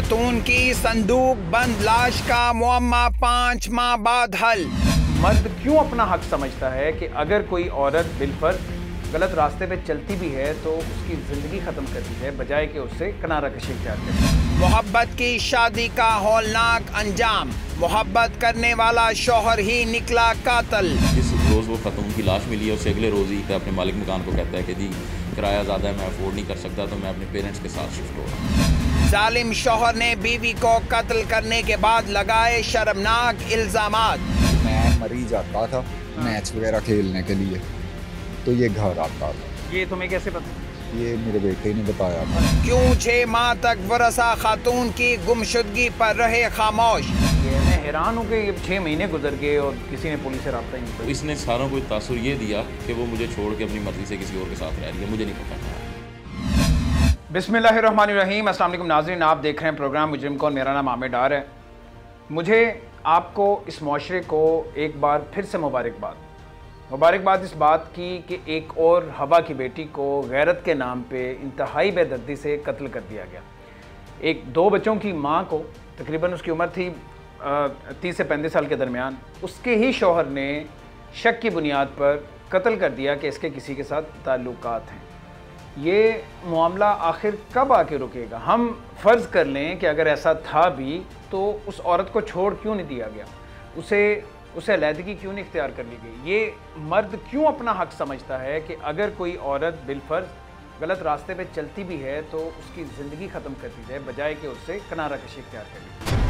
खातून की संदूक बंद लाश का मुअम्मा 5 माह बाद हल। मर्द क्यों अपना हक समझता है कि अगर कोई औरत बिलफर्ज गलत रास्ते पे चलती भी है तो उसकी ज़िंदगी ख़त्म करती है बजाय कि उससे किनारा कशी इख्तियार करे। मोहब्बत की शादी का हौलनाक अंजाम, मोहब्बत करने वाला शौहर ही निकला कातिल। जिस रोज़ वो खातून की लाश मिली है उससे अगले रोज़ ही अपने मालिक मकान को कहता है कि जी किराया ज़्यादा है, मैं अफोर्ड नहीं कर सकता, तो मैं अपने पेरेंट्स के साथ शिफ्ट हो रहा हूँ। जालिम शौहर ने बीवी को कत्ल करने के बाद लगाए शर्मनाक इल्जामात। मैं मरीज जाता था मैच वगैरह खेलने के लिए, तो ये घर आता था। ये तुम्हें कैसे पता? ये मेरे बेटे ने बताया था। क्यों 6 माह तक वरसा खातून की गुमशुदगी पर रहे खामोश। मैं हैरान हूँ कि 6 महीने गुजर गए और किसी ने पुलिस से रब्ता ही नहीं किया। इसने सारों को तासुर ये दिया कि वो मुझे छोड़ के अपनी मर्जी से किसी और के साथ रह रही है, मुझे नहीं पता। बिस्मिल्लाहिर्रहमानिर्रहीम। अस्सलाम वालेकुम नाज़रीन, आप देख रहे हैं प्रोग्राम मुजरिम कौन। मेरा नाम आमिर डार है। मुझे आपको इस माशरे को एक बार फिर से मुबारकबाद इस बात की कि एक और हवा की बेटी को गैरत के नाम पे इंतहाई बेदर्दी से कत्ल कर दिया गया। एक 2 बच्चों की माँ को, तकरीबन उसकी उम्र थी 30 से 35 साल के दरमियान, उसके ही शौहर ने शक की बुनियाद पर कत्ल कर दिया कि इसके किसी के साथ ताल्लुकात हैं। ये मामला आखिर कब आके रुकेगा? हम फ़र्ज़ कर लें कि अगर ऐसा था भी तो उस औरत को छोड़ क्यों नहीं दिया गया, उसे अलहदगी क्यों नहीं इख्तियार कर ली गई? ये मर्द क्यों अपना हक समझता है कि अगर कोई औरत बिलफर्ज गलत रास्ते पे चलती भी है तो उसकी ज़िंदगी ख़त्म करती जाए बजाय कि उससे किनारा कशी इख्तियार कर ली?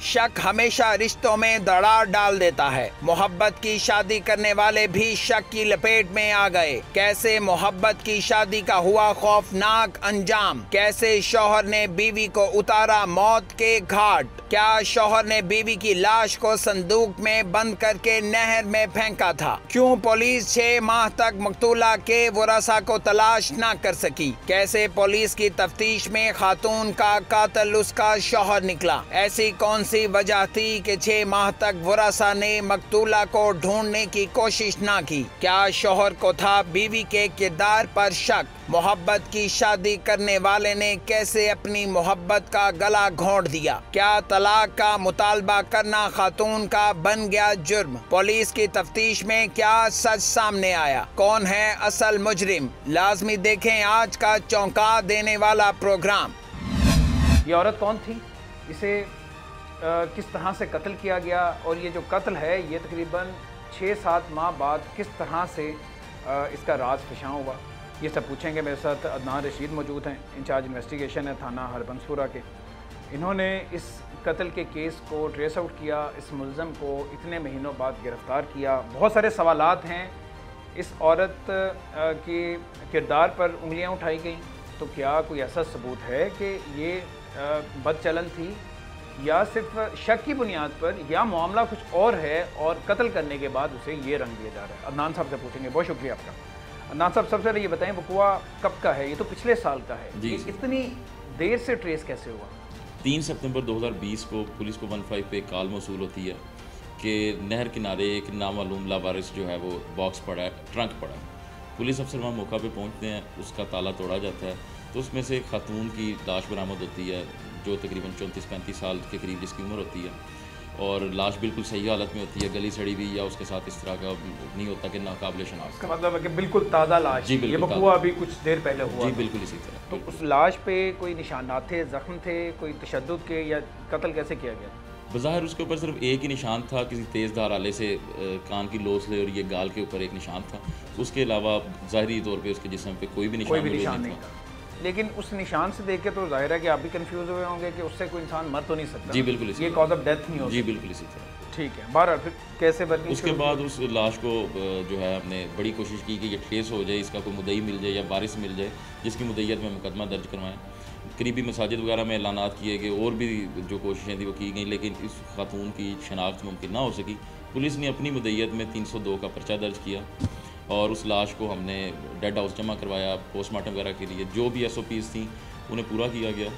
शक हमेशा रिश्तों में दरार डाल देता है। मोहब्बत की शादी करने वाले भी शक की लपेट में आ गए। कैसे मोहब्बत की शादी का हुआ खौफनाक अंजाम। कैसे शौहर ने बीवी को उतारा मौत के घाट। क्या शौहर ने बीवी की लाश को संदूक में बंद करके नहर में फेंका था? क्यों पुलिस 6 माह तक मकतूला के वरसा को तलाश न कर सकी? कैसे पुलिस की तफ्तीश में खातून का कातिल उसका शौहर निकला? ऐसी कौन सी वजह थी कि 6 माह तक वरसा ने मकतूला को ढूंढने की कोशिश न की? क्या शौहर को था बीवी के किरदार पर शक? मोहब्बत की शादी करने वाले ने कैसे अपनी मोहब्बत का गला घोंट दिया? क्या तलाक का मुतालबा करना खातून का बन गया जुर्म? पुलिस की तफ्तीश में क्या सच सामने आया? कौन है असल मुजरिम? लाजमी देखें आज का चौंका देने वाला प्रोग्राम। ये औरत कौन थी? इसे किस तरह से कत्ल किया गया? और ये जो कत्ल है ये तकरीबन 6-7 माह बाद किस तरह से इसका राज फिशा हुआ, ये सब पूछेंगे। मेरे साथ अदनान रशीद मौजूद हैं, इंचार्ज इन्वेस्टिगेशन है थाना हरबंसपुरा के। इन्होंने इस कत्ल के केस को ट्रेस आउट किया, इस मुल्ज़म को इतने महीनों बाद गिरफ़्तार किया। बहुत सारे सवालात हैं। इस औरत के किरदार पर उंगलियां उठाई गई, तो क्या कोई ऐसा सबूत है कि ये बदचलन थी या सिर्फ शक की बुनियाद पर, या मामला कुछ और है और कत्ल करने के बाद उसे ये रंग दिया जा रहा है? अदनान साहब से पूछेंगे। बहुत शुक्रिया आपका। अदनान साहब, सबसे पहले ये बताएं वक़ुआ कब का है? ये तो पिछले साल का है, ये इतनी देर से ट्रेस कैसे हुआ? 3 सितंबर 2020 को पुलिस को 15 पे कॉल मौसूल होती है कि नहर किनारे एक नामालूम लावारिस जो है वो बॉक्स पड़ा है, ट्रंक पड़ा है। पुलिस अफसर वहाँ मौका पे पहुँचते हैं, उसका ताला तोड़ा जाता है, तो उसमें से एक खातून की लाश बरामद होती है जो तकरीबन 34-35 साल के करीब जिसकी उम्र होती है, और लाश बिल्कुल सही हालत में होती है, गली सड़ी हुई या उसके साथ इस तरह का नहीं होता कि नाकाबिले शनाख्त। मतलब है कि बिल्कुल ताज़ा लाश। जी बिल्कुल, ये वक़ुआ अभी कुछ देर पहले हुआ। जी बिल्कुल इसी तरह। तो उस लाश पे कोई निशानात थे, ज़ख्म थे, कोई तशद्दुद के, या कत्ल कैसे किया गया? बज़ाहिर उसके ऊपर सिर्फ एक ही निशान था, किसी तेज़ धार आले से कान की लोथ से, और ये गाल के ऊपर एक निशान था। उसके अलावा ज़ाहिरी तौर पे उसके जिस्म पे कोई भी निशान नहीं था। लेकिन उस निशान से देख के तो जाहिर है कि आप भी कंफ्यूज हुए होंगे कि उससे कोई इंसान मर तो नहीं सकता। जी बिल्कुल, ये कॉज ऑफ डेथ नहीं होती। जी बिल्कुल इसी तरह। ठीक है, बहरहाल फिर कैसे बनी? उसके बाद उस लाश को जो है हमने बड़ी कोशिश की कि ये ट्रेस हो जाए, इसका कोई मुद्दई मिल जाए या वारिस मिल जाए जिसकी मुद्दईयत में मुकदमा दर्ज करवाएं। करीबी मसाजिद वगैरह में ऐलानात किए गए, और भी जो कोशिशें थी वो की गई, लेकिन इस खातून की शनाख्त मुमकिन ना हो सकी। पुलिस ने अपनी मुद्दईयत में 302 का पर्चा दर्ज किया और उस लाश को हमने डेड हाउस जमा करवाया पोस्टमार्टम वगैरह के लिए। जो भी SOPs थी उन्हें पूरा किया गया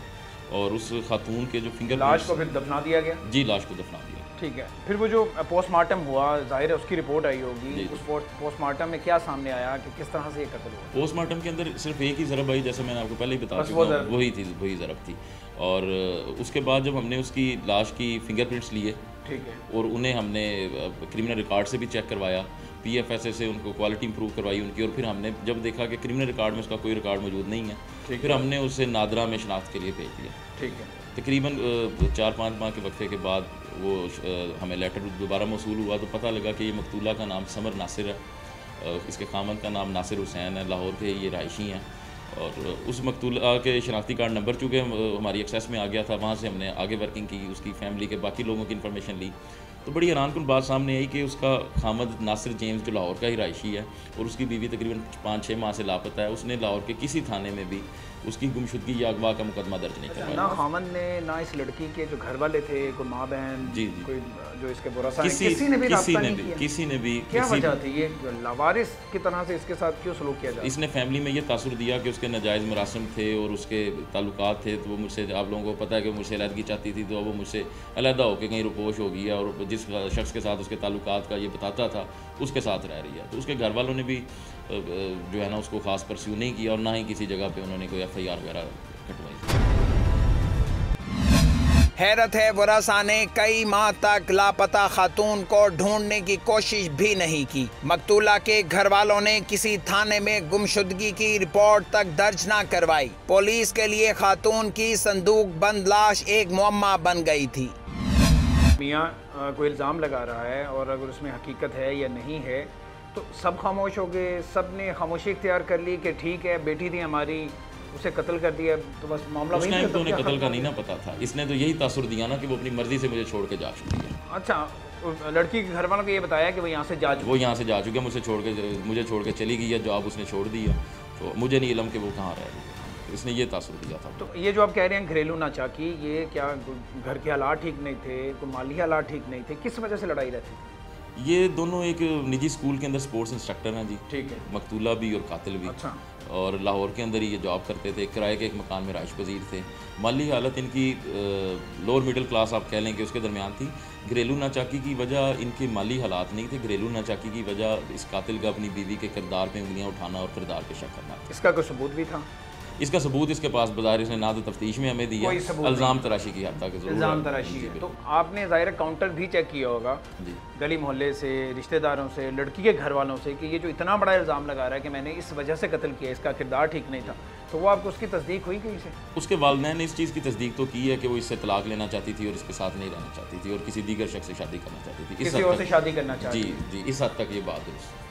और उस खातून के जो फिंगर लाश को फिर दफना दिया गया? जी, लाश को दफना दिया। ठीक है, फिर वो जो पोस्टमार्टम हुआ, जाहिर है उसकी रिपोर्ट आई होगी, उस पोस्टमार्टम में क्या सामने आया कि किस तरह से ये कत्ल हुआ? पोस्टमार्टम के अंदर सिर्फ एक ही ज़रब आई, जैसे मैंने आपको पहले ही बता चुका हूँ, वही ज़रब थी। और उसके बाद जब हमने उसकी लाश की फिंगरप्रिंट्स लिए, ठीक है, और उन्हें हमने क्रिमिनल रिकॉर्ड से भी चेक करवाया, PFSA से उनको क्वालिटी इंप्रूव करवाई उनकी, और फिर हमने जब देखा कि क्रिमिनल रिकॉर्ड में उसका कोई रिकॉर्ड मौजूद नहीं है, फिर हमने उसे नादरा में शनाख्त के लिए भेज दिया। ठीक है, तकरीबन 4-5 माह के वक्फे के बाद वो हमें लेटर दोबारा मौसूल हुआ तो पता लगा कि ये मकतूला का नाम समर नासिर है, इसके खामन का नाम नासिर हुसैन है, लाहौर के ये रहायशी हैं। और उस मकतूला के शनाख्ती कार्ड नंबर चूँकि हमारी एक्सेस में आ गया था, वहाँ से हमने आगे वर्किंग की, उसकी फैमिली के बाकी लोगों की इन्फॉर्मेशन ली, तो बड़ी हैरानकुन बात सामने आई कि उसका खामद नासिर जेम्स जो लाहौर का ही रहायशी है और उसकी बीवी तकरीबन 5-6 माह से लापता है, उसने लाहौर के किसी थाने में भी उसकी गुमशुदगी या अगवा का मुकदमा दर्ज नहीं करवाया। ना खामद ने, ना इस लड़की के जो घर वाले थे, कोई माँ बहन, जी कोई जो इसके बुरा किसी ने भी क्या वजह थी ये लावारिस की तरह से इसके साथ क्यों सलूक किया जाए? इसने फैमिली में ये तासुर दिया कि उसके नाजायज़ मरासम थे और उसके ताल्लुकात थे, तो वो मुझसे, आप लोगों को पता है कि मुझसे अलहदगी चाहती थी, तो वो मुझसे अलहदा होकर कहीं रुपोश हो गई है और जिस शख्स के साथ उसके ताल्लुकात का ये बताता था उसके साथ रह रही है। तो उसके घर वालों ने भी जो है ना उसको ख़ास परस्यू नहीं किया और ना ही किसी जगह पे उन्होंने कोई FIR वगैरह कटवाई। हैरत है, वरासा ने कई माह तक लापता खातून को ढूंढने की कोशिश भी नहीं की। मकतूला के घर वालों ने किसी थाने में गुमशुदगी की रिपोर्ट तक दर्ज न करवाई। पुलिस के लिए खातून की संदूक बंद लाश एक मुअम्मा बन गई थी। मियाँ कोई इल्ज़ाम लगा रहा है और अगर उसमें हकीकत है या नहीं है तो सब खामोश हो गए, सब ने खामोशी इख्तियार कर ली कि ठीक है बेटी थी हमारी, उसे कत्ल कर दिया, तो बस मामला उस टाइम तो उन्हें कत्ल का नहीं ना पता था। इसने तो यही तासुर दिया ना कि वो अपनी मर्जी से मुझे छोड़ के जा चुकी है। अच्छा, लड़की के घर वालों को ये बताया कि वो यहाँ से जा चुकी है, मुझे छोड़ के चली गई है, जॉब उसने छोड़ दी है, तो मुझे नहीं इल्म कि वो कहाँ रह रही है। इसने ये तासुर दिया था। तो ये जो आप कह रहे हैं घरेलू नाचाकी, ये क्या घर के हालात ठीक नहीं थे, कोई माली हालात ठीक नहीं थे, किस वजह से लड़ाई रहती थी? ये दोनों एक निजी स्कूल के अंदर स्पोर्ट्स इंस्ट्रक्टर हैं जी। ठीक है, मकतूला भी और कातिल भी। अच्छा। और लाहौर के अंदर ही ये जॉब करते थे, किराए के एक मकान में राइश पजीर थे। माली हालत इनकी लोअर मिडिल क्लास आप कह लें कि उसके दरमियान थी। घरेलू नाचाकी की वजह इनके माली हालात नहीं थे, घरेलू नाचाकी की वजह इस कातिल का अपनी बीवी के किरदार पे उंगलियां उठाना और किरदार पे शक करना। इसका कोई सबूत भी था? इसका सबूत इसके पास बाजार इसने ना तो तफ्तीश में हमें दिया, इल्ज़ाम तराशी की हद तक इल्ज़ाम तराशी है। तो आपने ज़ाहिर काउंटर भी चेक किया होगा जी, गली मोहल्ले से, रिश्तेदारों से, लड़की के घर वालों से कि ये जो इतना बड़ा इल्ज़ाम लगा रहा है कि मैंने इस वजह से कत्ल किया, इसका किरदार ठीक नहीं था, तो वो आपको उसकी तस्दीक हुई कहीं से? उसके वालिदैन ने इस चीज़ की तस्दीक तो की है कि वो इससे तलाक लेना चाहती थी और इसके साथ नहीं रहना चाहती थी और किसी दीगर शख्स से शादी करना चाहती थी, किसी और से शादी करना चाहती थी। जी, इस हद तक ये बात है।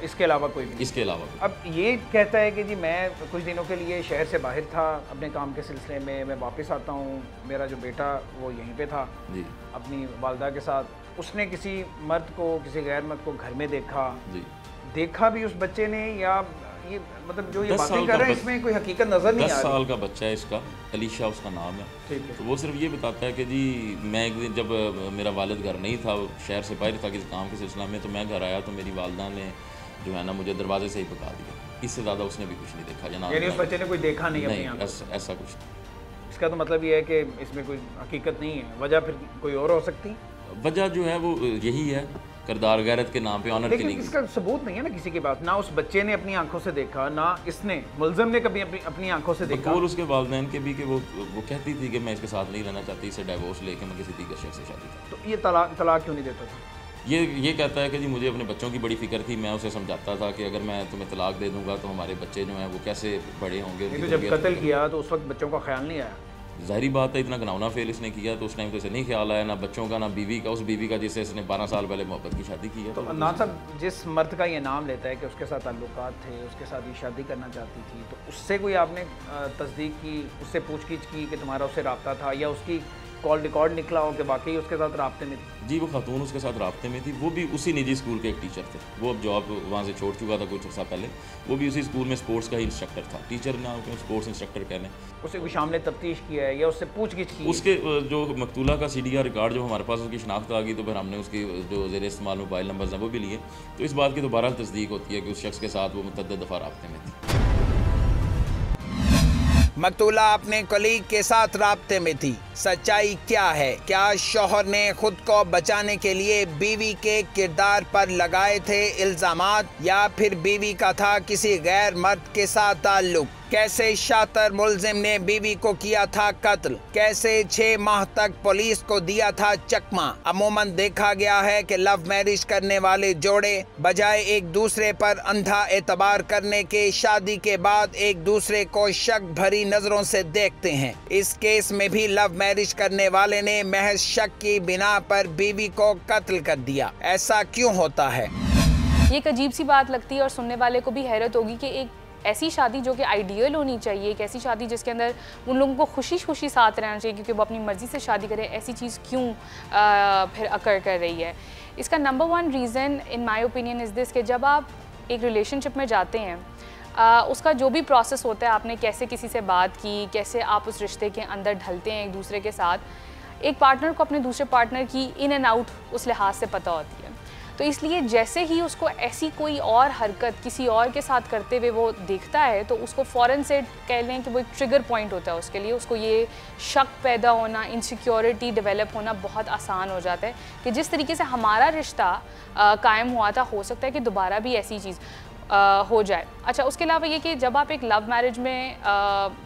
इसके अलावा कोई भी? इसके अलावा अब ये कहता है कि जी मैं कुछ दिनों के लिए शहर से बाहर था अपने काम के सिलसिले में, मैं वापस आता हूँ, मेरा जो बेटा वो यहीं पे था जी अपनी वालदा के साथ, उसने किसी मर्द को, किसी गैर मर्द को घर में देखा जी, देखा भी उस बच्चे ने, या ये मतलब जो ये बातें कर रहे हैं इसमें कोई हकीकत नज़र नहीं आ रही। 10 साल का बच्चा है इसका, अलीशा उसका नाम है। ठीक है। तो वो सिर्फ ये बताता है कि जी मैं एक दिन जब मेरा वालिद घर नहीं था, शहर से बाहर था किसी काम के सिलसिला में, तो मैं घर आया तो मेरी वालदा ने जो है ना मुझे दरवाजे से ही पका दिया। इससे ज़्यादा उसने भी कुछ नहीं देखा। यानी उस बच्चे ने कोई देखा नहीं अपनी आंखों से? ऐसा कुछ। इसका तो मतलब ये है कि इसमें कोई हकीकत नहीं है, वजह फिर कोई और हो सकती? वजह जो है वो यही है, किरदार गैरत के नाम पे, ऑनर के लिए। इसका सबूत नहीं है ना किसी के पास, ना उस बच्चे ने अपनी आंखों से देखा, ना इसने मुलज़िम ने कभी अपनी आंखों से देखा। और उसके वालिदैन के भी कि वो कहती थी कि मैं इसके साथ नहीं रहना चाहती, इसे डाइवोर्स लेके मैं किसी दीगर शख्स से शादी करता। तो ये तलाक क्यों नहीं देता था? ये कहता है कि जी मुझे अपने बच्चों की बड़ी फिक्र थी, मैं उसे समझाता था कि अगर मैं तुम्हें तलाक दे दूंगा तो हमारे बच्चे जो हैं वो कैसे बड़े होंगे। तो जब कत्ल किया तो उस वक्त बच्चों का ख्याल नहीं आया? ज़ाहिरी बात है, इतना घनावना फेल इसने किया तो उस टाइम तो इसे नहीं ख्याल आया, ना बच्चों का, ना बीवी का, उस बीवी का जिससे इसने 12 साल पहले मोहब्बत की शादी की है। तो ना साहब जिस मर्द का ये नाम लेता है कि उसके साथ ताल्लुकात थे, उसके साथ ये शादी करना चाहती थी, तो उससे कोई आपने तस्दीक की, उससे पूछगिछ की कि तुम्हारा उससे रब्ता था, या उसकी कॉल रिकॉर्ड निकला हो कि वाकई उसके साथ राब्ते में थी? जी वो खातून उसके साथ राब्ते में थी, वो भी उसी निजी स्कूल के एक टीचर थे। वो अब जॉब वहाँ से छोड़ चुका था कुछ अर्सा पहले, वो भी उसी स्कूल में स्पोर्ट्स का ही इंस्ट्रक्टर था, टीचर ना हो स्पोर्ट्स इंस्ट्रक्टर कह लें। उसे कोई शामिल तफ्तीश किया है या उससे पूछगिछ की? उसके जो मकतूला का CDR रिकॉर्ड जो हमारे पास उसकी शनाख्त आ गई, तो फिर हमने उसकी जो ज़ेर इस्तेमाल मोबाइल नंबर हैं वो भी लिए, तो इस बात की दोबारा तस्दीक होती है कि उस शख्स के साथ वो मुतअद्दिद दफ़ा राब्ते में थी। मकतूला अपने कलीग के साथ राब्ते में थी। सच्चाई क्या है? क्या शौहर ने खुद को बचाने के लिए बीवी के किरदार पर लगाए थे इल्जामात, या फिर बीवी का था किसी गैर मर्द के साथ ताल्लुक? कैसे शातिर मुलजिम ने बीवी को किया था कत्ल? कैसे 6 माह तक पुलिस को दिया था चकमा? अमूमन देखा गया है कि लव मैरिज करने वाले जोड़े बजाय एक दूसरे पर अंधा एतबार करने के शादी के बाद एक दूसरे को शक भरी नजरों से देखते हैं। इस केस में भी लव मैरिज करने वाले ने महज शक की बिना पर बीवी को कत्ल कर दिया। ऐसा क्यों होता है? ये एक अजीब सी बात लगती है और सुनने वाले को भी हैरत होगी कि एक ऐसी शादी जो कि आइडियल होनी चाहिए, एक ऐसी शादी जिसके अंदर उन लोगों को खुशी खुशी साथ रहना चाहिए क्योंकि वो अपनी मर्ज़ी से शादी करें, ऐसी चीज़ क्यों फिर अकर कर रही है? इसका number 1 reason in my opinion is this कि जब आप एक रिलेशनशिप में जाते हैं, उसका जो भी प्रोसेस होता है, आपने कैसे किसी से बात की, कैसे आप उस रिश्ते के अंदर ढलते हैं एक दूसरे के साथ, एक पार्टनर को अपने दूसरे पार्टनर की इन एंड आउट उस लिहाज से पता होती है। तो इसलिए जैसे ही उसको ऐसी कोई और हरकत किसी और के साथ करते हुए वो देखता है तो उसको फ़ौरन से कह लें कि वो एक ट्रिगर पॉइंट होता है उसके लिए। उसको ये शक पैदा होना, इनसिक्योरिटी डेवलप होना बहुत आसान हो जाता है कि जिस तरीके से हमारा रिश्ता कायम हुआ था, हो सकता है कि दोबारा भी ऐसी चीज़ हो जाए। अच्छा, उसके अलावा ये कि जब आप एक लव मैरिज में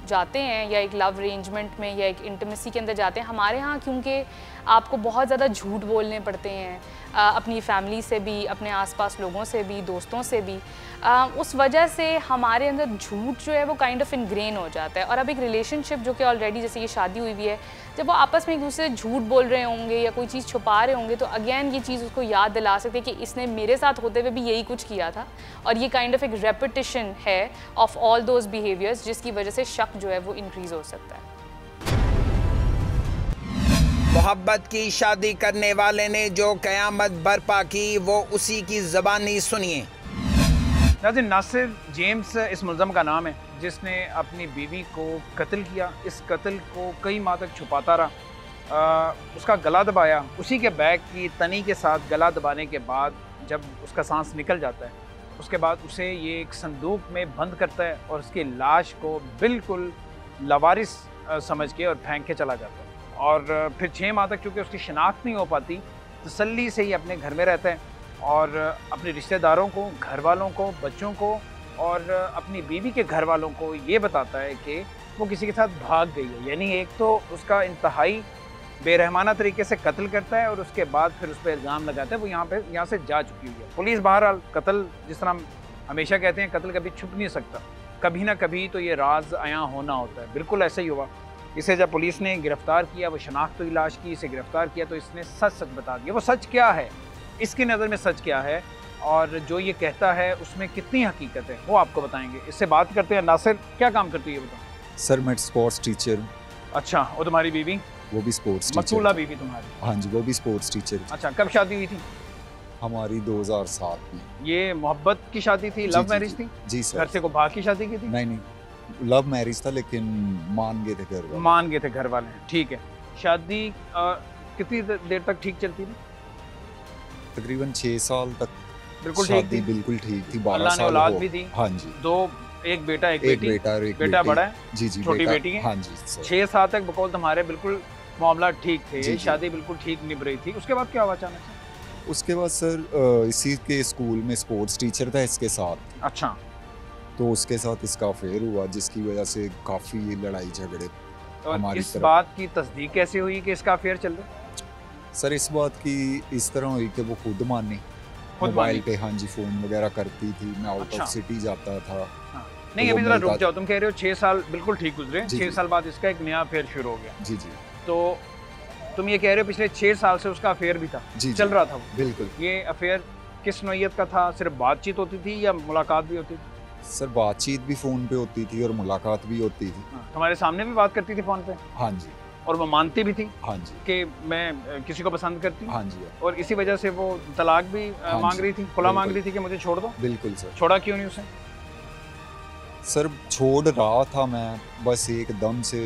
जाते हैं या एक लव अरेंजमेंट में या एक इंटीमेसी के अंदर जाते हैं, हमारे यहाँ क्योंकि आपको बहुत ज़्यादा झूठ बोलने पड़ते हैं, अपनी फैमिली से भी, अपने आसपास लोगों से भी, दोस्तों से भी, उस वजह से हमारे अंदर झूठ जो है वो काइंड ऑफ इनग्रेन हो जाता है। और अब एक रिलेशनशिप जो कि ऑलरेडी जैसे ये शादी हुई हुई है, जब वो आपस में एक दूसरे से झूठ बोल रहे होंगे या कोई चीज़ छुपा रहे होंगे तो अगेन ये चीज़ उसको याद दिला सकती है कि इसने मेरे साथ होते हुए भी यही कुछ किया था, और ये काइंड ऑफ एक रेपिटिशन है ऑफ ऑल दोज बिहेवियर्स जिसकी वजह से शक जो है वो इंक्रीज हो सकता है। मोहब्बत की शादी करने वाले ने जो कयामत बर्पा की वो उसी की ज़बानी सुनिए। नाज़रीन, नासिर जेम्स इस मुल्ज़म का नाम है जिसने अपनी बीवी को कत्ल किया। इस कत्ल को कई माह तक छुपाता रहा, उसका गला दबाया, उसी के बैग की तनी के साथ गला दबाने के बाद जब उसका सांस निकल जाता है उसके बाद उसे ये एक संदूक में बंद करता है और उसकी लाश को बिल्कुल लावारिस समझ के और फेंक के चला जाता है। और फिर 6 माह तक चूँकि उसकी शिनाख्त नहीं हो पाती, तसल्ली से ही अपने घर में रहता है और अपने रिश्तेदारों को, घर वालों को, बच्चों को और अपनी बीवी के घर वालों को ये बताता है कि वो किसी के साथ भाग गई है। यानी एक तो उसका इंतहाई बेरहमाना तरीके से कत्ल करता है और उसके बाद फिर उस पर इल्ज़ाम लगाता है वो यहाँ से जा चुकी हुई है। पुलिस बहरहाल, कत्ल जिस तरह हम हमेशा कहते हैं, कत्ल कभी छुप नहीं सकता, कभी ना कभी तो ये राज आया होना होता है। बिल्कुल ऐसा ही हुआ। इसे जब पुलिस ने गिरफ़्तार किया, वो शनाख्त हुई लाश की, इसे गिरफ़्तार किया तो इसने सच सच बता दिया। वो सच क्या है, इसकी नज़र में सच क्या है और जो ये कहता है उसमें कितनी हकीकत है, वो आपको बताएंगे। इससे बात करते हैं। नासिर, क्या काम करती है बताओ? सर मैं स्पोर्ट्स टीचर हूँ। अच्छा, और तुम्हारी बीवी? वो भी स्पोर्ट्स टीचर। मकतूला बीवी तुम्हारी? हाँ जी, वो भी स्पोर्ट्स टीचर। अच्छा, कब शादी हुई थी? हमारी 2007 में। ये मोहब्बत की शादी थी, लव मैरिज थी? जी सर। घर से को भाग की शादी की थी? नहीं, लव मैरिज था लेकिन मान गए थे घर वाले। मान गए थे घर वाले, ठीक है। शादी कितनी देर तक ठीक चलती थी? तकरीबन 6 साल तक बिल्कुल ठीक थी। बिल्कुल ठीक थी। 12 साल औलाद भी थी? हाँ जी। एक बेटा एक बेटी? बेटा बड़ा है? जी, छोटी बेटी है? हाँ जी। 6 साल तक बकौल तुम्हारे बिल्कुल मामला ठीक थे, शादी बिल्कुल ठीक निभ रही थी। उसके बाद क्या हुआ अचानक से? उसके बाद सर इसी के स्कूल में स्पोर्ट्स टीचर था इसके साथ। अच्छा। तो उसके साथ इसका अफेयर हुआ जिसकी वजह से काफ़ी लड़ाई झगड़े हमारी इस बात की तस्दीक कैसे हुई कि इसका अफेयर चल रहा है? सर इस बात की इस तरह हुई कि वो खुद मानी, मोबाइल पे हाँ जी फ़ोन वगैरह करती थी, मैं आउट ऑफ सिटी जाता था। हाँ। नहीं, अभी जरा रुक जाओ, तुम कह रहे हो 6 साल बिल्कुल ठीक गुजरे, 6 साल बाद इसका एक नया अफेयर शुरू हो गया। जी जी। तो तुम ये कह रहे हो पिछले 6 साल से उसका अफेयर भी था? जी, चल रहा था वो? बिल्कुल। ये अफेयर किस नौइयत का था? सिर्फ बातचीत होती थी या मुलाकात भी होती थी? सर बातचीत भी फ़ोन पे होती थी और मुलाकात भी होती थी। तुम्हारे सामने भी बात करती थी फ़ोन पे? हाँ जी। और वो मानती भी थी? हाँ जी। कि मैं किसी को पसंद करती हूँ? हाँ जी। और इसी वजह से वो तलाक भी मांग रही थी, खुला मांग रही थी कि मुझे छोड़ दो? बिल्कुल सर। छोड़ा क्यों नहीं उसे? सर छोड़ रहा था मैं, बस एकदम से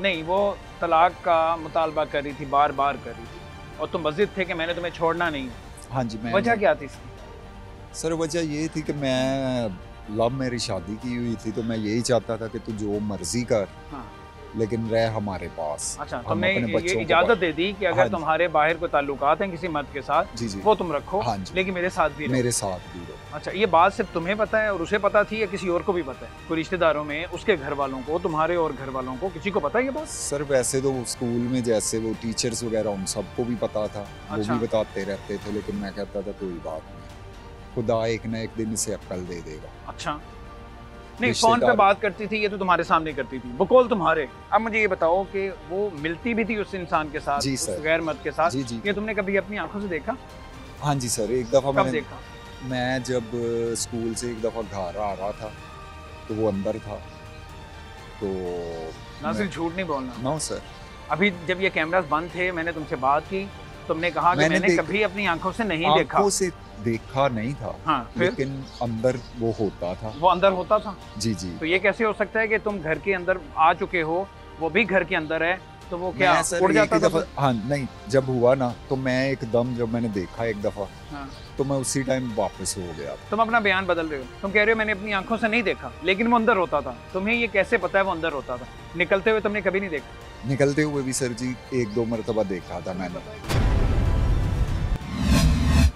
नहीं, वो तलाक का मुतालबा कर रही थी, बार बार कर रही थी, और तुम मस्जिद थे कि मैंने तुम्हें छोड़ना नहीं। हाँ जी। मैं वजह क्या थी इसकी? सर वजह ये थी कि मैं लव मेरी शादी की हुई थी, तो मैं यही चाहता था कि तू जो मर्जी कर, हाँ। लेकिन रह हमारे पास। अच्छा, हम तुमने अपने ये बच्चों को इजाजत दे दी कि हाँ अगर जी। तुम्हारे बाहर कोई ताल्लुकात हैं किसी मर्द के साथ, जी जी वो तुम रखो, हाँ जी। लेकिन मेरे साथ भी रहो। मेरे साथ भी रहो। अच्छा, ये बात सिर्फ तुम्हें पता है और उसे पता थी या किसी और को भी पता है? कोई रिश्तेदारों में, उसके घर वालों को, तुम्हारे और घर वालों को, किसी को पता है ये बात? सर वैसे तो स्कूल में जैसे वो टीचर्स वगैरह उन सबको भी पता था, वो अच्छा। भी बताते रहते थे, लेकिन मैं कहता था कोई बात नहीं, खुदा एक ना एक दिन इसे अक्ल दे देगा। अच्छा, नहीं फोन पे रिश्तेदार- बात करती थी, ये तो तुम्हारे सामने करती थी, बकौल तुम्हारे। अब मुझे ये बताओ कि वो मिलती भी थी उस इंसान के साथ, जी उस सर। गैर मर्द के साथ, जी जी ये तुमने कभी अपनी आंखों से देखा? हाँ जी सर, एक दफ़ा कब मैंने देखा? मैं जब स्कूल से एक दफ़ा घर आ रहा था तो वो अंदर था, तो नासिर झूठ नहीं बोलना। नो सर, अभी जब ये कैमरास बंद थे, मैंने तुमसे बात की, तुमने कहा कि मैंने मैंने देख- कभी अपनी आंखों से नहीं देखा। आंखों से देखा नहीं था, हाँ, फिर लेकिन अंदर वो होता था। वो अंदर होता था। जी जी तो ये कैसे हो सकता है कि तुम घर के अंदर आ चुके हो, वो भी घर के अंदर है, तो वो क्या मैं सर उड़ एक जाता ही था? दफ़ा हाँ नहीं, जब हुआ ना तो मैं एकदम जब मैंने देखा एक दफ़ा, हाँ। तो मैं उसी टाइम वापस हो गया। तुम अपना बयान बदल रहे हो, तुम कह रहे हो मैंने अपनी आंखों से नहीं देखा, लेकिन वो अंदर होता था। तुम्हें ये कैसे पता है वो अंदर होता था? निकलते हुए तुमने कभी नहीं देखा? निकलते हुए भी सर जी एक दो मरतबा देखा था मैंने।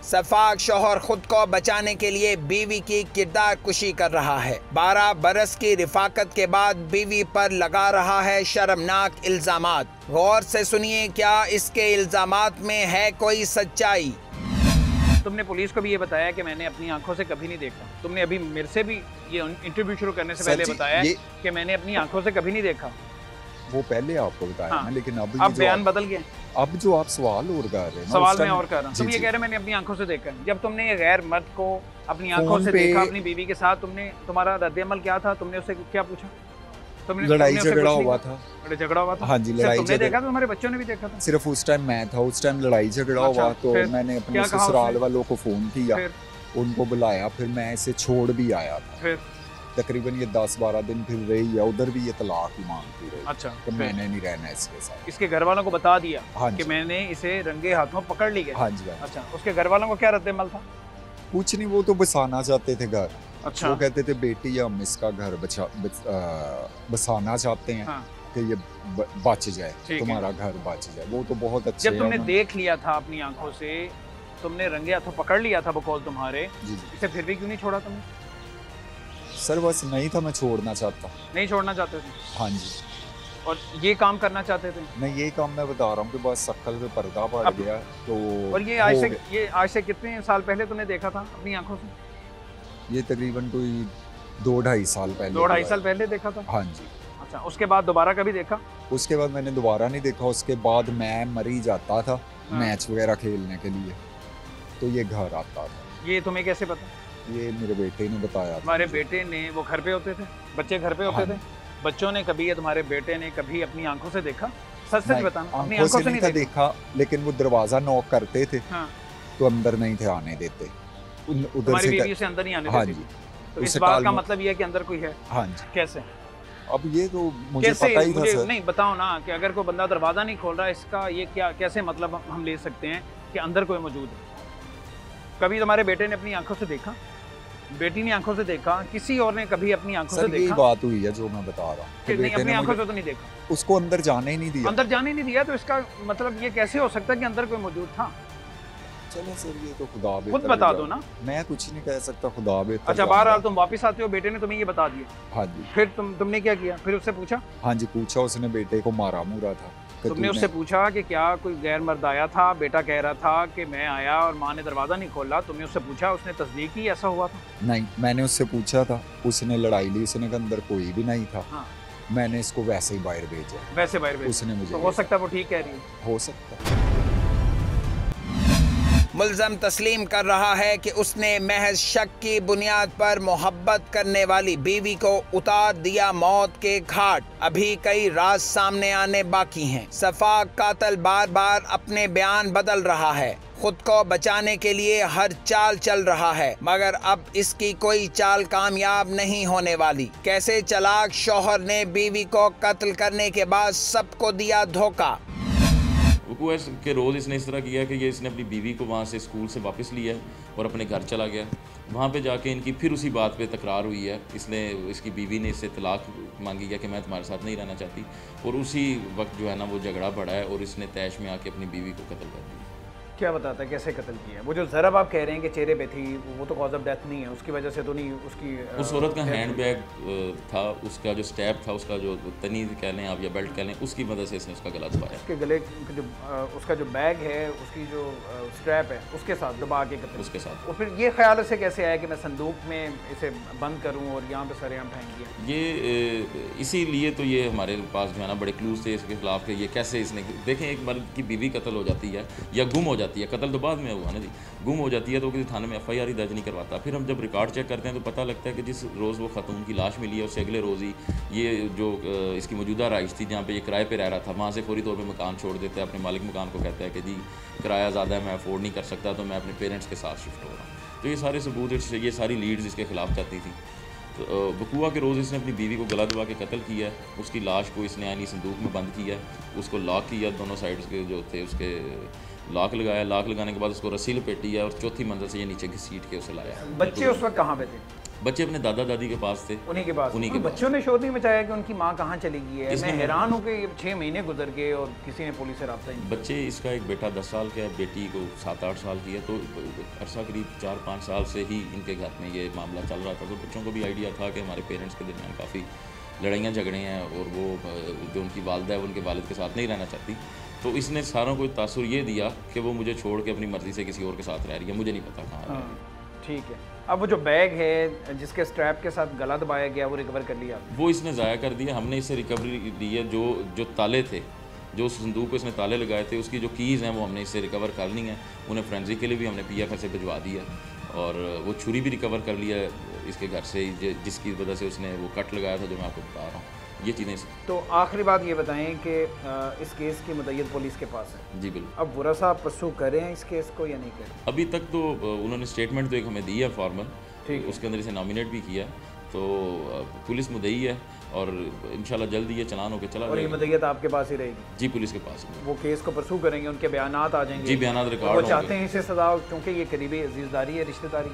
सफाक शौहर खुद को बचाने के लिए बीवी की किरदार कुशी कर रहा है। 12 बरस की रिफाकत के बाद बीवी पर लगा रहा है शर्मनाक इल्जामात। गौर से सुनिए, क्या इसके इल्जामात में है कोई सच्चाई? तुमने पुलिस को भी ये बताया कि मैंने अपनी आंखों से कभी नहीं देखा। तुमने अभी मेरे से भी ये इंटरव्यू शुरू करने से सर पहले जी, बताया ये- कि मैंने अपनी आंखों से कभी नहीं देखा। वो पहले आपको बताया हाँ। ना, लेकिन अब अब ये बयान बदल गया। अब जो आप सवाल और कर रहे हैं ना, सवाल उस मैं टाइम- और कर रहा हूँ, तुम जी, ये जी। कह रहे हो मैंने अपनी आंखों से देखा है। जब तुमने ये गैर मर्द को अपनी आंखों फोन से पे- देखा अपनी बीवी के साथ, तुम्हारा रद्द-ए-अमल क्या था? तुमने उससे क्या पूछा? लड़ाई उससे झगड़ा कुछ नहीं हुआ कहा? था। झगड़ा हुआ था? हाँ जी, सिर्फ लड़ाई तुमने झगड़ा। देखा था, तुम्हारे बच्चों ने भी देखा था? सिर्फ उस टाइम मैं था, उस टाइम लड़ाई झगड़ा अच्छा, हुआ, तो फिर मैंने अपने क्या कहा ससुराल उसने? वालों को फोन किया, फिर उनको बुलाया, फिर मैं इसे छोड़ भी आया था। फिर तकरीबन ये 10-12 दिन फिर रही है, उधर भी ये तलाक ही मांगती रही अच्छा, कि फिर मैंने नहीं रहना इसके साथ। इसके घर वालों को बता दिया हाँ कि जी मैंने इसे रंगे हाथों पकड़ ली गई। हाँ जी हाँ जी। अच्छा, उसके घर वालों को क्या रद्द-ए-अमल था? कुछ नहीं, वो तो बसाना चाहते थे घर। अच्छा, वो कहते थे बेटी हम इसका घर बसाना चाहते हैं, हाँ। कि ये बच जाए, ठीक है। तुम्हारा घर बच जाए। वो तो बहुत अच्छे जब तुमने हैं, देख लिया था अपनी आंखों से, तुमने रंगे हाथों पकड़ लिया था बकौल तुम्हारे, जी जी इसे फिर भी क्यों नहीं छोड़ा तुमने? सर, बस नहीं था, मैं छोड़ना चाहता। नहीं छोड़ना चाहते थे हाँ जी, और ये काम करना चाहते थे। मैं ये काम मैं बता रहा हूँ कि बस शक्ल पे पर्दा पड़ अब- गया, तो और ये आज से कितने साल पहले तुमने देखा था अपनी आंखों से? ये तकरीबन कोई 2-2.5 साल पहले 2-2.5 हुआ साल है। पहले देखा था? हाँ जी। अच्छा, उसके बाद दोबारा कभी देखा? उसके बाद मैंने दोबारा नहीं देखा। उसके बाद मैं मरी जाता था हाँ। मैच वगैरह खेलने के लिए, तो ये घर आता था। ये तुम्हें कैसे पता? ये मेरे बेटे ने बताया था तुम्हारे मुझे। बेटे ने, वो घर पे होते थे, बच्चे घर पे होते हाँ। थे, बच्चों ने कभी, या तुम्हारे बेटे ने कभी अपनी आंखों से देखा? सच सच नहीं, बताना, अपनी आंखों से नहीं था देखा। देखा, लेकिन वो दरवाजा नॉक करते थे, हाँ, तो अंदर नहीं थे आने देते। उधर तुम्हारी से बीवी से अंदर नहीं आने हाँ देती जी। थी। तो इस उसे बात का काल- मतलब ये है कि अंदर कोई है। हाँ जी। कैसे? अब ये तो मुझे कैसे पता ही था मुझे सर। नहीं बताओ ना, कि अगर कोई बंदा दरवाजा नहीं खोल रहा है, इसका ये क्या कैसे मतलब हम ले सकते हैं कि अंदर कोई मौजूद है? कभी तुम्हारे बेटे ने अपनी आंखों से देखा? बेटी ने आंखों से देखा? किसी और ने कभी अपनी आंखों से सर यही देखा? बात हुई है जो मैं बता रहा हूँ कि कि नहीं, बेटे अपनी ने आंखों मुझे से तो नहीं देखा, उसको अंदर जाने ही नहीं दिया। अंदर जाने नहीं दिया, तो इसका मतलब ये कैसे हो सकता है कि अंदर कोई मौजूद था? चलो सर, ये तो खुदा खुद बेहतर बता जाने। दो ना। मैं कुछ नहीं कह सकता, खुदा बेहतर अच्छा, जानता। बहरहाल तुम वापस आते हो, बेटे ने तुम्हें ये बता दिया, हाँ जी फिर तुमने क्या किया? फिर उससे पूछा? हाँ जी, पूछा, उसने बेटे को मारा मुरा था कि तुमने तूने- उससे पूछा कि क्या कोई गैर मर्द आया था? बेटा कह रहा था कि मैं आया और माँ ने दरवाजा नहीं खोला। तुमने उससे पूछा, उसने तस्दीक की ऐसा हुआ था? नहीं, मैंने उससे पूछा था, उसने लड़ाई ली, उसने कहा अंदर कोई भी नहीं था। हाँ। मैंने इसको वैसे ही बाहर भेजा, वैसे बाहर भेजा। उसने मुझे तो हो सकता है वो ठीक कह रही है। हो सकता है। मुल्ज़म तस्लीम कर रहा है कि उसने महज शक की बुनियाद पर मोहब्बत करने वाली बीवी को उतार दिया मौत के घाट। अभी कई राज सामने आने बाकी हैं। सफाक कातिल बार बार अपने बयान बदल रहा है, खुद को बचाने के लिए हर चाल चल रहा है, मगर अब इसकी कोई चाल कामयाब नहीं होने वाली। कैसे चालाक शौहर ने बीवी को कत्ल करने के बाद सबको दिया धोखा। वकूआ के रोज़ इसने इस तरह किया कि ये इसने अपनी बीवी को वहाँ से स्कूल से वापस लिया और अपने घर चला गया। वहाँ पे जाके इनकी फिर उसी बात पे तकरार हुई है। इसने इसकी बीवी ने इससे तलाक मांगी है कि मैं तुम्हारे साथ नहीं रहना चाहती, और उसी वक्त जो है ना वो झगड़ा बढ़ा है और इसने तैश में आके अपनी बीवी को कत्ल कर दिया। क्या बताता है कैसे कत्ल किया? वो जो ज़रब आप कह रहे हैं कि चेहरे पे थी, वो तो कॉज ऑफ डेथ नहीं है, उसकी वजह से तो नहीं, उसकी उस औरत का हैंड बैग था, उसका जो स्टैप था, उसका जो तनी कह लें आप या बेल्ट कह लें, उसकी मदद से इसने उसका गला दबाया। उसके गले जो उसका जो बैग है, उसकी जो स्ट्रैप है, उसके साथ दबा के कत्ल। उसके साथ। और फिर ये ख्याल से कैसे आया कि मैं संदूक में इसे बंद करूँ और यहाँ पे सरेआम फेंक दिया? ये इसीलिए तो ये हमारे पास जो है ना बड़े क्लूज थे इसके खिलाफ कि ये कैसे इसने, देखें एक मर्द की बीवी कत्ल हो जाती है या गुम हो जाती है, कत्ल तो बाद में हुआ ना जी, गुम हो जाती है तो किसी थाने में FIR ही दर्ज नहीं करवाता। फिर हम जब रिकॉर्ड चेक करते हैं तो पता लगता है कि जिस रोज़ वो खातून की लाश मिली है उससे अगले रोज़ ही ये जो इसकी मौजूदा रहाइश थी जहाँ पे ये किराए पे रह रहा था, वहाँ से फौरी तौर पे मकान छोड़ देता है। अपने मालिक मकान को कहता है कि जी किराया ज़्यादा है, मैं अफोर्ड नहीं कर सकता, तो मैं अपने पेरेंट्स के साथ शिफ्ट हो रहा हूँ। तो ये सारे सबूत, ये सारी लीड्स इसके खिलाफ जाती थी। तो वकूआ के रोज़ इसने अपनी बीवी को गला दबा के कत्ल किया है। उसकी लाश को इसने यानी संदूक में बंद किया, उसको लॉक किया, दोनों साइड्स के जो थे उसके लॉक लगाया। लॉक लगाने के बाद उसको रस्सी लपेटी है और चौथी मंजिल से ये नीचे घसीट के उसे लाया। बच्चे उस वक्त कहाँ पे थे? बच्चे अपने दादा दादी के पास थे। उन्हीं के पास? उन्हीं के बच्चों ने शोर नहीं मचाया कि उनकी माँ कहाँ चली गई है? मैं हैरान हूँ कि 6 महीने गुजर गए और किसी ने पुलिस से रब्ता ही नहीं। बच्चे, इसका एक बेटा 10 साल का है, बेटी को 7-8 साल की है, तो अरसा करीब 4-5 साल से ही इनके घर में ये मामला चल रहा था। तो बच्चों को भी आइडिया था कि हमारे पेरेंट्स के दरमियान काफ़ी लड़ाइयाँ झगड़े हैं और वो जो उनकी वालदा है वो उनके वालिद के साथ नहीं रहना चाहती। तो इसने सारों को तासुर ये दिया कि वो मुझे छोड़ के अपनी मर्ज़ी से किसी और के साथ रह रही है, मुझे नहीं पता कहाँ रह रही है। ठीक है, अब वो जो बैग है जिसके स्ट्रैप के साथ गला दबाया गया वो रिकवर कर लिया? वो इसने ज़ाया कर दिया। हमने इससे रिकवरी ली है। जो ताले थे, जो संदूक को इसने ताले लगाए थे, उसकी जो कीज़ हैं वो हमने इससे रिकवर कर ली हैं। उन्हें फोरेंसिक के लिए भी हमने PFR से भिजवा दिया और वो छुरी भी रिकवर कर लिया है इसके घर से, जिसकी वजह से उसने वो कट लगाया था जो मैं आपको बता रहा हूँ, ये चीज़ें। तो आखिरी बात ये बताएं कि इस केस की मुद्दत पुलिस के पास है? जी बिल्कुल। अब बुरा साहब परसू करें इस केस को या नहीं करें? अभी तक तो उन्होंने स्टेटमेंट तो एक हमें दी है फॉर्मल, ठीक, उसके अंदर इसे नॉमिनेट भी किया, तो पुलिस मुद्दई है और इंशाल्लाह जल्दी ये चलान होकर चला और ये मुद्दत आपके पास ही रहेगी? जी, पुलिस के पास। वो केस को परसू करेंगे, उनके बयानात आ जाएंगे? जी, बयानात रिकॉर्ड वो चाहते हैं इसे सजा, क्योंकि ये करीबी अजीज़दारी है, रिश्तेदारी।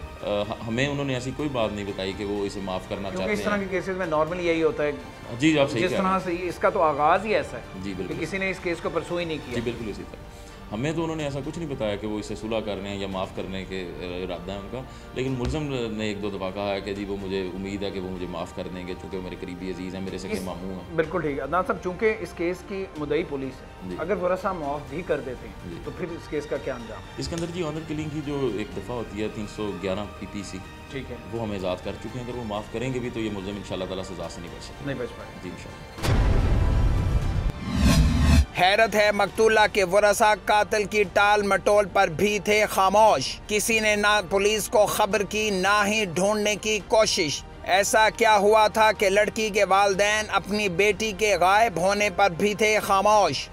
हमें उन्होंने ऐसी कोई बात नहीं बताई कि वो इसे माफ़ करना चाहते हैं। इस तरह के केसेस में नॉर्मली यही होता है। जी, आप सही जिस तरह से इसका तो आगाज़ ही ऐसा है। जी बिल्कुल, किसी ने इस केस को परसू ही नहीं किया। जी बिल्कुल इसी तरह। हमें तो उन्होंने ऐसा कुछ नहीं बताया कि वो इसे सुलह करने या माफ़ करने के इरादा है उनका, लेकिन मुलज़म ने 1-2 दफ़ा कहा है कि जी वो मुझे उम्मीद है कि वो मुझे माफ़ कर देंगे क्योंकि मेरे करीबी अजीज़ हैं, मेरे सगे मामू हैं। बिल्कुल ठीक है अदनान साहब, चूँकि इस केस की मुद्दई पुलिस है, अगर बुरा साहब माफ़ भी कर देते हैं तो फिर इस केस का क्या अंजाम? इसके अंदर जी ऑनर किलिंग की जो एक दफ़ा होती है 311 PPC, ठीक है, वो हम आज़ाद कर चुके हैं। अगर वो माफ़ करेंगे भी तो ये मुलज़म इंशाअल्लाह ताला सज़ा से नहीं बच सकते, नहीं बच पाए। जी इंशाअल्लाह। हैरत है, मकतूला के वरसा कातिल की टाल मटोल पर भी थे खामोश। किसी ने ना पुलिस को खबर की ना ही ढूंढने की कोशिश। ऐसा क्या हुआ था कि लड़की के वालिदैन अपनी बेटी के गायब होने पर भी थे खामोश?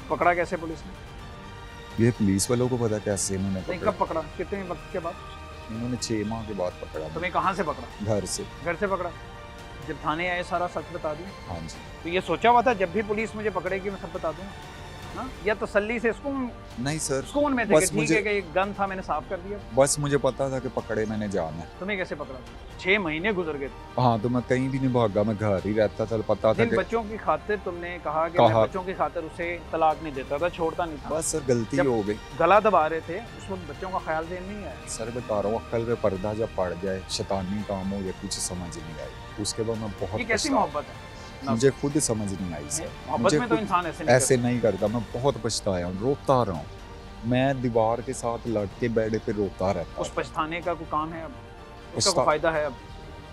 पकड़ा कैसे पुलिस ने? ये पुलिस वालों को पता कैसे इन्होंने नहीं, पकड़ा। कब पकड़ा, कितने वक्त के बाद? इन्होंने 6 माह के बाद पकड़ा। तुम्हें कहाँ से पकड़ा? घर से। घर से पकड़ा? जब थाने आए सारा सच बता दिया? हाँ जी। तो ये सोचा हुआ था जब भी पुलिस मुझे पकड़ेगी मैं सब बता दूंगा, हाँ? या तसल्ली से इसको नहीं सर, सुकून में थे कि ठीक है कि एक गन था, मैंने साफ कर दिया? बस मुझे पता था कि पकड़े मैंने जाना है। तुम्हें कैसे पकड़ा? 6 महीने गुजर गए। हाँ, तो मैं कहीं भी नहीं भागा, मैं घर ही रहता था। पता था कि बच्चों की खातिर तुमने कहा कि मैं बच्चों की खातिर उसे तलाक नहीं देता था, छोड़ता नहीं था। बस सर गलती हो गई। गला दबा रहे थे उस वक्त, बच्चों का ख्याल देन नहीं आया? सर बता रहा हूँ, अक्ल पे पर्दा जब पड़ जाए, शैतानी काम हो या कुछ समझ नहीं आई, उसके बाद मैं बहुत, ये कैसी मोहब्बत है? मुझे खुद समझ नहीं आई सर। मोहब्बत में तो इंसान ऐसे नहीं करता। मैं बहुत पछताया हूँ, रोता रहा हूँ। मैं दीवार के साथ लड़ के बेड पे रोता रहता। उस पछताने का कोई काम है अब? उसका कोई फायदा है अब?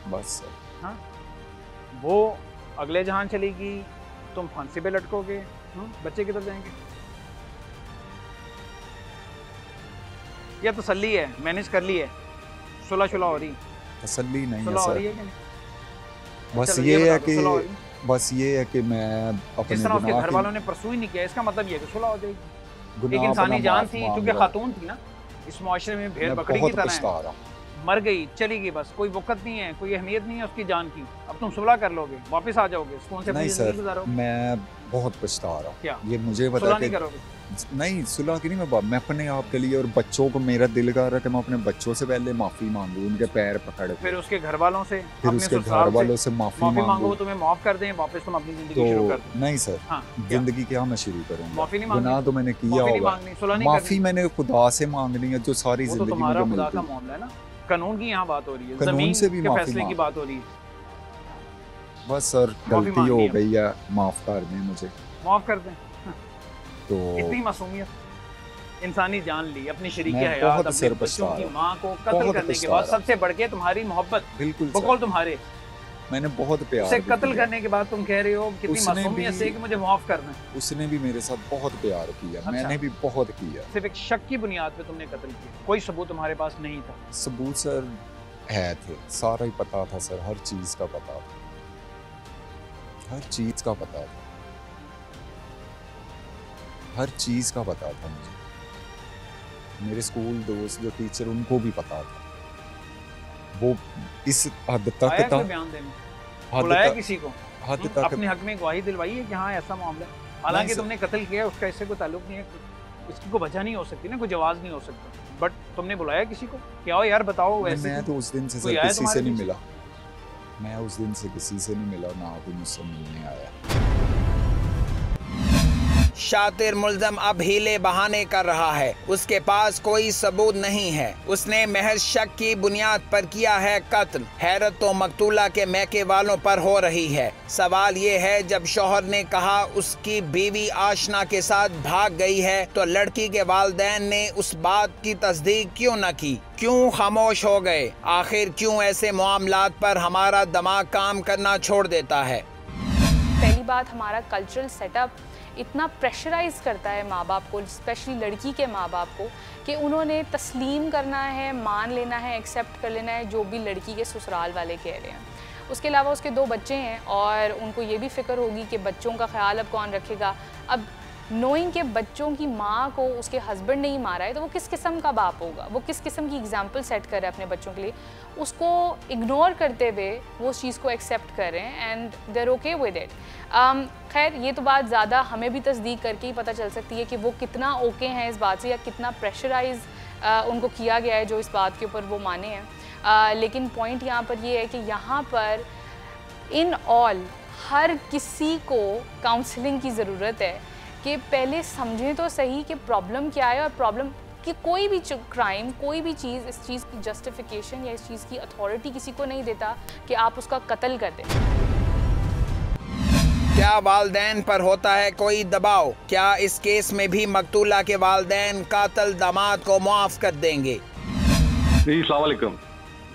बस सर। हाँ, वो अगले जहान चलेगी, तुम फांसी पे लटकोगे, बच्चे किधर जाएंगे? या तसल्ली है, मैनेज कर ली है, सुलह शुलह हो रही? तसल्ली नहीं है सुलह हो सर। रही है कि नहीं? बस ये है कि मैं अपने जिस तरह उसके गुनाह घर की- वालों ने परसू ही नहीं किया, इसका मतलब ये कि सुलह हो जाएगी। एक गुनाह इंसानी अपना जान माफ थी, मांग क्योंकि रहा। खातून थी ना, इस मुआशरे में भेड़ मैं बकरी की बहुत तरह पछता है। रहा। मर गई, चली गई, बस कोई वक़्त नहीं है, कोई अहमियत नहीं है उसकी जान की, अब तुम सुलह कर लोगे, वापस आ जाओगे, सुकून से नहीं अपनी सर, ज़िंदगी गुजारोगे? मैं बहुत पछता रहा हूँ। क्या? ये मुझे सुलह पता नहीं कि करोगे? नहीं सुलह की नहीं, मैं अपने आप के लिए और बच्चों को, मेरा दिल कर रहा है कि मैं अपने बच्चों से पहले माफ़ी मांगूं, उनके पैर पकड़ के, फिर उसके घर वालों से, फिर अपने उसके ससुराल घर वालों से माफ़ी मांगो, मांगूं। तुम्हें माफ़ कर दें, वापस तुम अपनी ज़िंदगी शुरू कर तो दो। नहीं सर, हाँ, जिंदगी क्या मैं शुरू करूँगा? माफ़ी नहीं मांगनी, गुनाह तो मैंने किया माफ़ी नहीं होगा, मांगनी, सुलह नहीं माफ़ी करनी। मैंने खुदा से मांगनी है जो सारी वो तो जिंदगी तुम्हारा मुझे खुदा मिलती का है। मामला है ना, कानून की यहाँ बात हो रही है, कानून ज़मीन से भी के माफ़ी फैसले की मांग। बात हो रही है। बस सर माफ़ी गलती हो मांगनी है। गई है, माफ़ कर दें मुझे। माफ़ कर दें। तो इतनी मासूमियत, इंसानी जान ली, अपनी शरीके मैं हयात, बहुत अपने सर बच्चों पछता की रहा हूँ। माँ को कत्ल बहुत करने के पछता बाद रहा हूँ। सबसे बढ़ के तुम्हारी मोहब्बत, बिल्कुल बकौल सर, तुम्हारे, मैंने बहुत प्यार उसे भी कत्ल किया। करने के बाद तुम कह रहे हो कितनी उसने मासूमियत भी- से कि मुझे माफ करना है। उसने भी मेरे साथ बहुत प्यार किया, अच्छा। मैंने भी बहुत किया। सिर्फ एक शक की बुनियाद पे तुमने कत्ल किया, कोई सबूत तुम्हारे पास नहीं था। सबूत सर है थे, सारा ही पता था सर, हर चीज़ का पता था, हर चीज़ का पता था, हर चीज़ का पता था मुझे। मेरे स्कूल दोस्त जो टीचर, उनको भी पता था। वो इस हद तक आया था, कोई बयान देने, हद बुलाया तक, किसी को, हद तक अपने हक में गवाही दिलवाई है कि हाँ ऐसा मामला है, हालांकि सर। तुमने कत्ल किया उसका इससे कोई ताल्लुक नहीं है, इसकी कोई वजह नहीं हो सकती ना, कोई जवाब नहीं हो सकता, बट तुमने बुलाया किसी को, क्या हो यार बताओ वैसे। मैं तो उस दिन से कोई सर आया किसी तुम्हारे से नहीं पीछे? मिला, मैं उस दिन से किसी से नहीं मिला, ना कोई मुझसे मिलने आया। शातिर मुल्ज़म अब हीले बहाने कर रहा है, उसके पास कोई सबूत नहीं है, उसने महज शक की बुनियाद पर किया है कत्ल। हैरत तो मकतूला के मैके वालों पर हो रही है। सवाल ये है, जब शौहर ने कहा उसकी बीवी आशना के साथ भाग गई है तो लड़की के वालिदैन ने उस बात की तस्दीक क्यों न की? क्यों खामोश हो गए? आखिर क्यों ऐसे मामलात पर हमारा दिमाग काम करना छोड़ देता है? पहली बात, हमारा कल्चरल सेटअप इतना प्रेशराइज करता है माँ बाप को, स्पेशली लड़की के माँ बाप को, कि उन्होंने तस्लीम करना है, मान लेना है, एक्सेप्ट कर लेना है जो भी लड़की के ससुराल वाले कह रहे हैं। उसके अलावा उसके 2 बच्चे हैं और उनको ये भी फ़िक्र होगी कि बच्चों का ख्याल अब कौन रखेगा। अब नोइंग के बच्चों की माँ को उसके हस्बैंड ने ही मारा है तो वो किस किस्म का बाप होगा, वो किस किस्म की एग्जाम्पल सेट कर रहा है अपने बच्चों के लिए। उसको इग्नोर करते हुए वो उस चीज़ को एक्सेप्ट कर रहे हैं and they're okay with it. खैर ये तो बात ज़्यादा हमें भी तस्दीक करके ही पता चल सकती है कि वो कितना ओके हैं इस बात से या कितना प्रेशराइज उनको किया गया है जो इस बात के ऊपर वो माने हैं। लेकिन पॉइंट यहाँ पर ये है कि यहाँ पर इन ऑल हर किसी को काउंसलिंग की ज़रूरत है कि पहले समझें तो सही कि प्रॉब्लम क्या है, और प्रॉब्लम कि कोई भी क्राइम, कोई भी चीज़, इस चीज़ की जस्टिफिकेशन या इस चीज़ की अथॉरिटी किसी को नहीं देता कि आप उसका कत्ल कर दें। क्या वालिदैन पर होता है कोई दबाव? क्या इस केस में भी मकतूला के वालिदैन कातिल दामाद को माफ़ कर देंगे? जी अस्सलाम वालेकुम।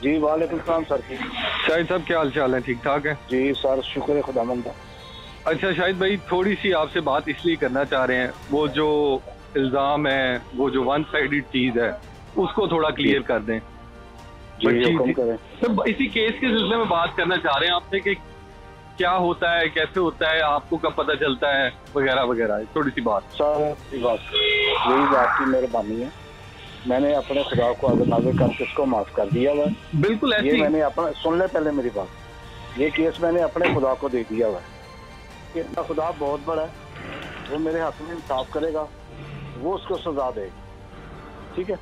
जी वालेकुम सलाम सर। शाहिद साहब क्या हाल चाल है? ठीक ठाक है जी सर, शुक्र है खुदावंद का। अच्छा शाहिद भाई, थोड़ी सी आपसे बात इसलिए करना चाह रहे हैं, वो जो इल्ज़ाम है, वो जो वन साइडेड चीज़ है, उसको थोड़ा क्लियर कर दें। जी हुक्म करें। तो इसी केस के सिलसिले में बात करना चाह रहे हैं आपसे कि क्या होता है, कैसे होता है, आपको कब पता चलता है, वगैरह वगैरह, थोड़ी सी बात। सर यही बात की मेहरबानी है, मैंने अपने खुदा को अगर नाज़िर करके इसको माफ़ कर दिया हुआ है। बिल्कुल ये ऐसी मैंने अपना, सुन ले पहले मेरी बात, ये केस मैंने अपने खुदा को दे दिया हुआ है कि खुदा बहुत बड़ा है, वो मेरे हक में इंसाफ करेगा, वो उसको सजा देगा। ठीक है।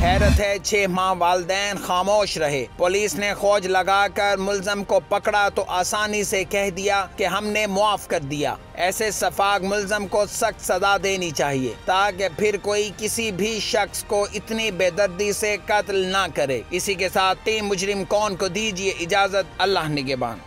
हैरत है, 6 माह वालिदैन खामोश रहे। पुलिस ने खोज लगाकर मुल्ज़म को पकड़ा तो आसानी से कह दिया कि हमने मुआफ कर दिया। ऐसे सफाक मुल्ज़म को सख्त सजा देनी चाहिए ताकि फिर कोई किसी भी शख्स को इतनी बेदर्दी से कत्ल ना करे। इसी के साथ टीम मुजरिम कौन को दीजिए इजाज़त। अल्लाह निगहबान।